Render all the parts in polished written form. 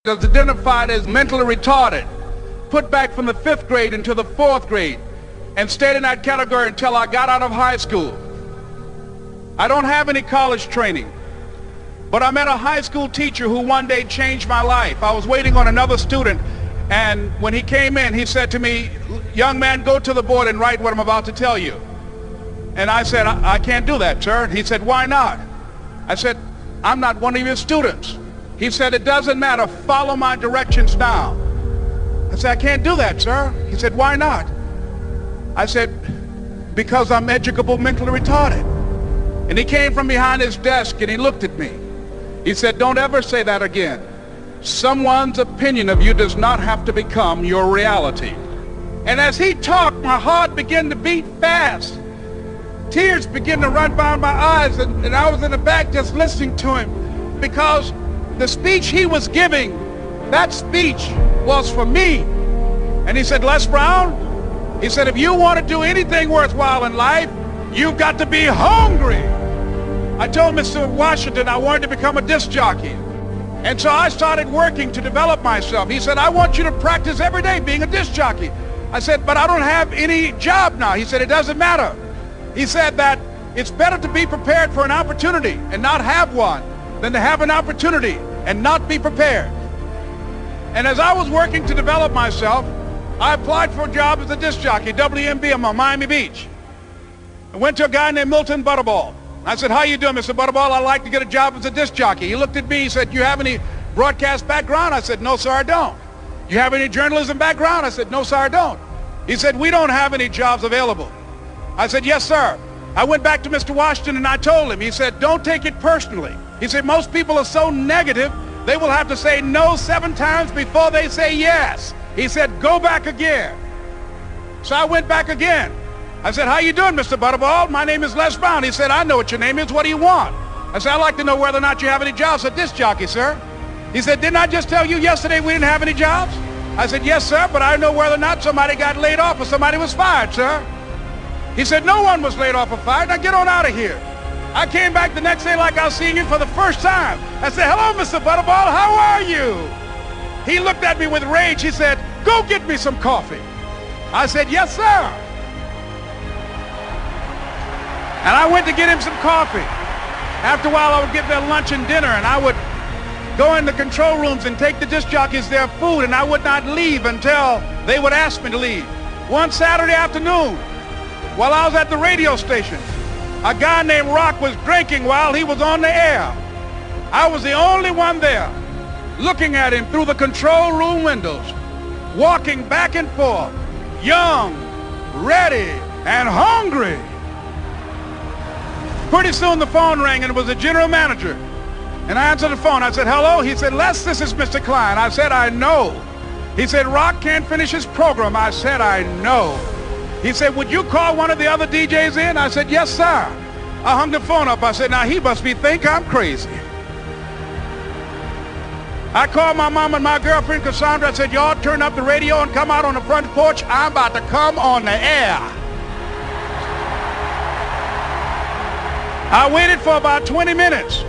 is identified as mentally retarded, put back from the 5th grade into the 4th grade, and stayed in that category until I got out of high school. I don't have any college training, but I met a high school teacher who one day changed my life. I was waiting on another student, and when he came in, he said to me, "Young man, go to the board and write what I'm about to tell you." And I said, I can't do that, sir. He said, "Why not?" I said, "I'm not one of your students." He said, "It doesn't matter. Follow my directions now." I said, "I can't do that, sir." He said, "Why not?" I said, "Because I'm educable mentally retarded." And he came from behind his desk and he looked at me. He said, "Don't ever say that again. Someone's opinion of you does not have to become your reality." And as he talked, my heart began to beat fast. Tears began to run down my eyes, and I was in the back just listening to him, because the speech he was giving, that speech was for me. And he said, "Les Brown," he said, "if you want to do anything worthwhile in life, you've got to be hungry." I told Mr. Washington I wanted to become a disc jockey. And so I started working to develop myself. He said, "I want you to practice every day being a disc jockey." I said, "But I don't have any job now." He said, "It doesn't matter." He said that it's better to be prepared for an opportunity and not have one than to have an opportunity and not be prepared. And as I was working to develop myself, I applied for a job as a disc jockey, WMBM on Miami Beach. I went to a guy named Milton Butterball. I said, "How you doing, Mr. Butterball? I'd like to get a job as a disc jockey." He looked at me, he said, "You have any broadcast background?" I said, "No, sir, I don't." "You have any journalism background?" I said, "No, sir, I don't." He said, "We don't have any jobs available." I said, "Yes, sir." I went back to Mr. Washington and I told him. He said, "Don't take it personally." He said, "Most people are so negative, they will have to say no 7 times before they say yes." He said, "Go back again." So I went back again. I said, "How you doing, Mr. Butterball? My name is Les Brown." He said, "I know what your name is. What do you want?" I said, "I'd like to know whether or not you have any jobs as a disc jockey, sir." He said, "Didn't I just tell you yesterday we didn't have any jobs?" I said, "Yes, sir, but I know whether or not somebody got laid off or somebody was fired, sir." He said, "No one was laid off or fired. Now get on out of here." I came back the next day like I was seeing him for the first time. I said, "Hello, Mr. Butterball, how are you?" He looked at me with rage. He said, "Go get me some coffee." I said, "Yes, sir." And I went to get him some coffee. After a while, I would get their lunch and dinner, and I would go in the control rooms and take the disc jockeys their food, and I would not leave until they would ask me to leave. One Saturday afternoon, while I was at the radio station, a guy named Rock was drinking while he was on the air. I was the only one there, looking at him through the control room windows, walking back and forth, young, ready, and hungry. Pretty soon the phone rang, and it was the general manager. And I answered the phone. I said, "Hello?" He said, "Les, this is Mr. Klein." I said, "I know." He said, "Rock can't finish his program." I said, "I know." He said, "Would you call one of the other DJs in?" I said, "Yes, sir." I hung the phone up. I said, "Now he must think I'm crazy." I called my mom and my girlfriend Cassandra. I said, "Y'all turn up the radio and come out on the front porch. I'm about to come on the air." I waited for about 20 minutes,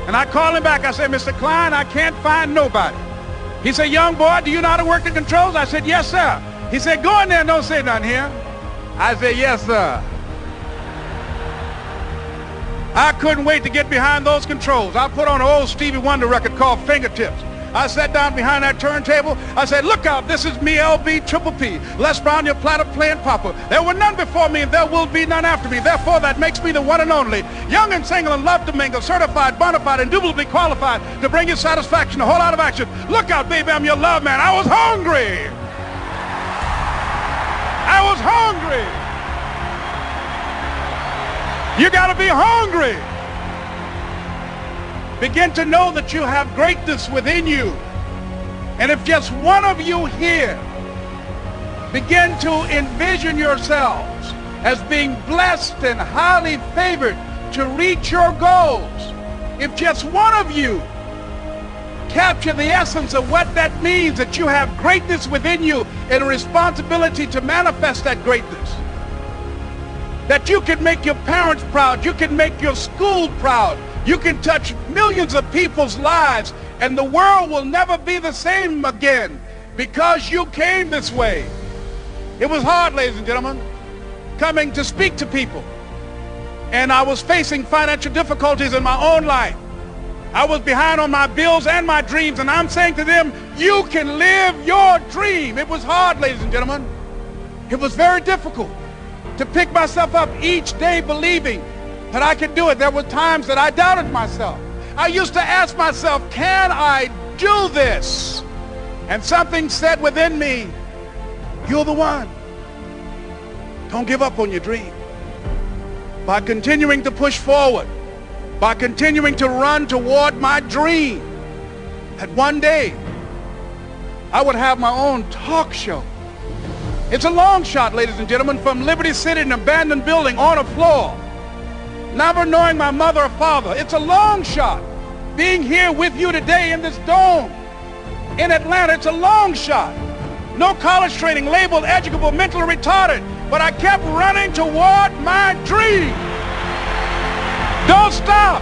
and I called him back. I said, "Mr. Klein, I can't find nobody." He said, "Young boy, do you know how to work the controls?" I said, "Yes, sir." He said, "Go in there and don't say nothing here." I said, "Yes, sir." I couldn't wait to get behind those controls. I put on an old Stevie Wonder record called Fingertips. I sat down behind that turntable. I said, "Look out, this is me, LB Triple P, Les Brown, your platter playing papa. There were none before me and there will be none after me. Therefore, that makes me the one and only. Young and single and love to mingle, certified, bona fide, indubitably qualified to bring you satisfaction, a whole lot of action. Look out, baby, I'm your love man." I was hungry. I was hungry. You got to be hungry. Begin to know that you have greatness within you. And if just one of you here begin to envision yourselves as being blessed and highly favored to reach your goals, if just one of you capture the essence of what that means, that you have greatness within you and a responsibility to manifest that greatness, that you can make your parents proud, you can make your school proud, you can touch millions of people's lives And the world will never be the same again because you came this way. It was hard, ladies and gentlemen, coming to speak to people. And I was facing financial difficulties in my own life. I was behind on my bills and my dreams, and I'm saying to them, you can live your dream. It was hard, ladies and gentlemen. It was very difficult to pick myself up each day believing that I could do it. There were times that I doubted myself. I used to ask myself, can I do this? And something said within me, you're the one. Don't give up on your dream. By continuing to push forward, by continuing to run toward my dream, that one day I would have my own talk show. It's a long shot, ladies and gentlemen, from Liberty City, an abandoned building on a floor, never knowing my mother or father. It's a long shot. Being here with you today in this dome in Atlanta, it's a long shot. No college training, labeled educable, mentally retarded, but I kept running toward my dream. Don't stop.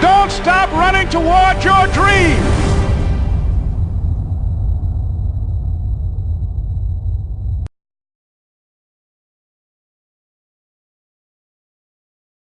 Don't stop running toward your dream.